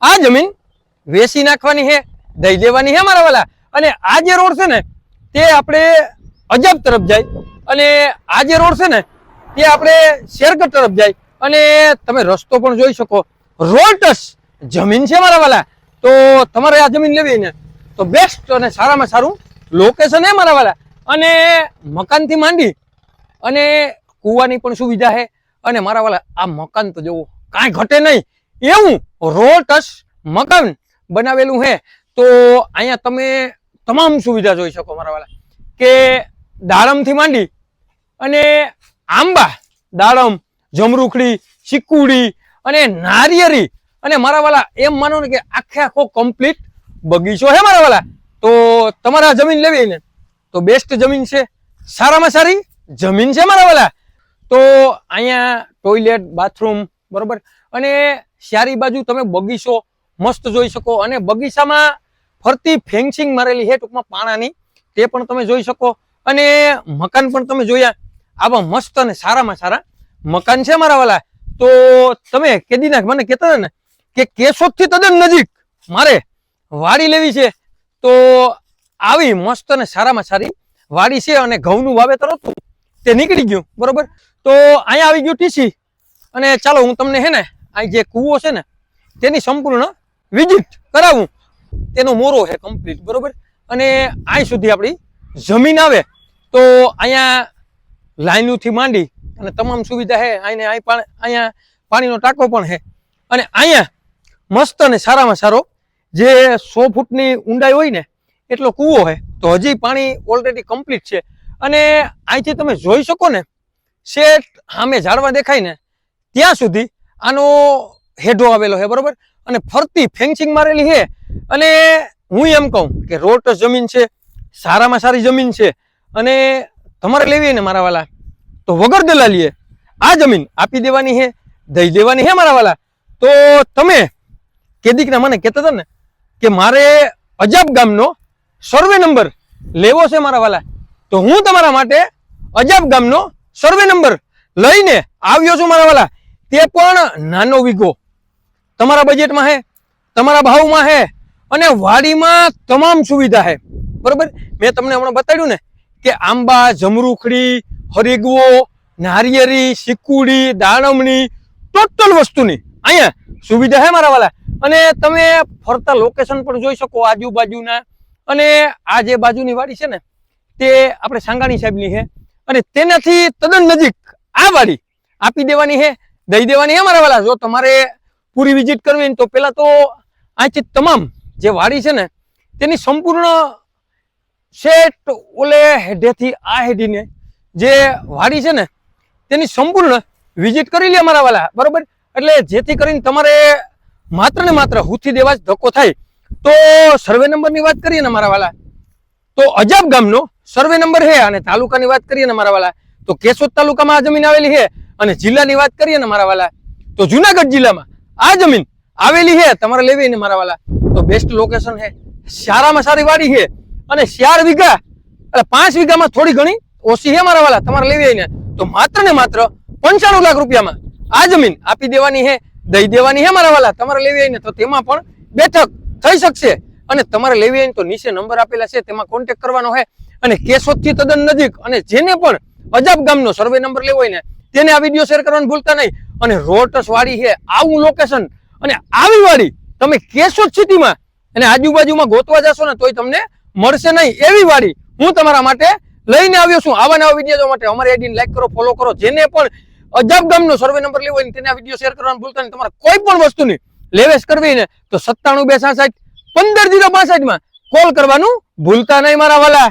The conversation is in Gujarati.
આ જમીન વેચી નાખવાની છે, દઈ દેવાની છે મારા વાલા। અને આ જે રોડ છે ને તે આપણે અજબ તરફ જાય અને આ જે રોડ છે ને તે આપણે શેરગઢ તરફ જાય અને તમે રસ્તો પણ જોઈ શકો, રોડટસ જમીન છે મારા વાલા। તો તમારે આ જમીન લેવી ને તો બેસ્ટ અને સારામાં સારું લોકેશન છે મારા વાલા। અને મકાનથી માંડી અને કૂવાની પણ સુવિધા છે અને મારા વાલા આ મકાન તો જોવો કાંઈ ઘટે નહીં એવું રોડટસ મકાન બનાવેલું છે। તો અહીંયા તમે તમામ સુવિધા જોઈ શકો મારા વાલા કે દાડમથી માંડી અને આંબા, દાડમ, જમરૂખડી, ચીકુડી અને નારિયેરી અને મારા વાલા એમ માનો ને કે આખે આખો કમ્પ્લીટ બગીચો છે મારા વાલા। તો તમારે આ જમીન લેવી ને તો બેસ્ટ જમીન છે, સારામાં સારી જમીન છે મારા વાલા। તો અહીંયા ટોયલેટ, બાથરૂમ બરોબર અને ચારી બાજુ તમે બગીચો મસ્ત જોઈ શકો અને બગીચામાં ફરતી ફેન્સિંગ મારેલી છે ટૂંકમાં પાણાની, તે પણ તમે જોઈ શકો અને મકાન પણ તમે જોયા આવા મસ્ત અને સારામાં સારા મકાન છે મારા વાલા। તો તમે કેદીના મને કહેતા ને કે કેશોદથી તદ્દન નજીક મારે વાડી લેવી છે તો આવી મસ્ત અને સારામાં સારી વાડી છે અને ઘઉંનું વાવેતર હતું તે નીકળી ગયું બરોબર। તો અહીંયા આવી ગયું ટીસી અને ચાલો હું તમને હે ને આ જે કૂવો છે ને તેની સંપૂર્ણ વિઝિટ કરાવું, તેનો મોરો છે કમ્પ્લીટ બરોબર। અને અહીં સુધી આપણી જમીન આવે તો અહીંયા લાઈનોથી માંડી અને તમામ સુવિધા છે। અહીંયા પાણીનો ટાંકો પણ છે અને અહીંયા મસ્ત અને સારામાં સારો જે 100 ફૂટની ઊંડાઈ હોય ને એટલો કૂવો છે। તો હજી પાણી ઓલરેડી કમ્પ્લીટ છે અને અહીંથી તમે જોઈ શકો ને શેઠ સામે ઝાડવા દેખાય ને ત્યાં સુધી આનો હેડો આવેલો છે બરોબર અને ફરતી ફેન્સિંગ મારેલી છે અને હું એમ કહું કે રોડ જમીન છે, સારામાં સારી જમીન છે અને તમારે લેવી ને મારા વાલા તો વગર દલાલીએ આ જમીન આપી દેવાની છે, દઈ દેવાની છે મારા વાલા। તો તમે કેદીકના મને કહેતા હતા ને કે મારે અજબ ગામનો સર્વે નંબર લેવો છે મારા વાલા, તો હું તમારા માટે અજબ ગામનો સર્વે નંબર લઈને આવ્યો છું મારા વાલા। તે પણ નાનો વીઘો તમારા બજેટમાં છે, તમારા ભાવમાં છે અને વાડીમાં તમામ સુવિધા છે બરોબર। મેં તમને હમણાં બતાડ્યું ને કે આંબા, જમરૂખડી, હરીગવો, નારિયેરી, ચીકુડી, દાડમની ટોટલ વસ્તુની અહીંયા સુવિધા છે મારા વાલા। અને તમે ફરતા લોકેશન પણ જોઈ શકો આજુબાજુના અને આ જે બાજુની વાડી છે ને તે આપણે સાંગાણી સાહેબની છે અને તેનાથી તદ્દન નજીક આ વાડી આપી દેવાની છે, દઈ દેવાની છે મારા વાલા। જો તમારે પૂરી વિઝિટ કરવી તો પહેલા તો અહીંથી તમામ જે વાડી છે ને તેની સંપૂર્ણ સેટ ઓલે હેડેથી આ હેડીને જે વાડી છે ને તેની સંપૂર્ણ વિઝિટ કરી લે મારા વાલા બરોબર। એટલે જેથી કરીને તમારે માત્ર ને માત્ર હુથી દેવા જ ધક્કો થાય। તો સર્વે નંબરની વાત કરીએ ને મારા વાલા તો અજબ ગામનો સર્વે નંબર છે અને તાલુકાની વાત કરીએ ને મારા વાલા તો કેશોદ તાલુકામાં આ જમીન આવેલી છે અને જિલ્લાની વાત કરીએ ને મારા વાલા તો જુનાગઢ જિલ્લામાં આ જમીન આવેલી છે। તમારે લેવી ને મારા વાલા તો બેસ્ટ લોકેશન છે, સારામાં સારી વાડી છે અને 4 વીઘા એટલે 5 વીઘામાં થોડી ઘણી ઓછી છે મારા વાલા। તમારે લેવી ને તો માત્ર ને માત્ર 95 લાખ રૂપિયામાં આ જમીન આપી દેવાની છે, દઈ દેવાની છે મારા વાલા। તમારે લેવી ને તો તેમાં પણ બેઠક થઈ શકશે અને તમારે લેવી હોય તો નીચે નંબર આપેલા છે તેમાં કોન્ટેક્ટ કરવાનો છે અને કેશોદથી તદ્દન નજીક અને જેને પણ અજબ ગામનો સર્વે નંબર લેવો હોય ને તેને આ વિડીયો શેર કરવાનું ભૂલતા નહીં। અને રોડટસ વાડી છે, આવું લોકેશન અને આવી વાડી તમે કેશોદ સિટીમાં અને આજુબાજુમાં ગોતવા જશો ને તોય તમને મળશે નહીં એવી વાડી હું તમારા માટે લઈને આવ્યો છું। આવા નવા વિડીયો માટે અમારી આઈડીને લાઈક કરો, ફોલો કરો। જેને પણ અજબ ગામનો સર્વે નંબર લેવો હોય ને તેને આ વિડીયો શેર કરવાનું ભૂલતા નહીં। તમારે કોઈ પણ વસ્તુની લેવેશ કરવી ને તો 97 266 15 065 માં કોલ કરવાનું ભૂલતા નહીં મારા વાલા।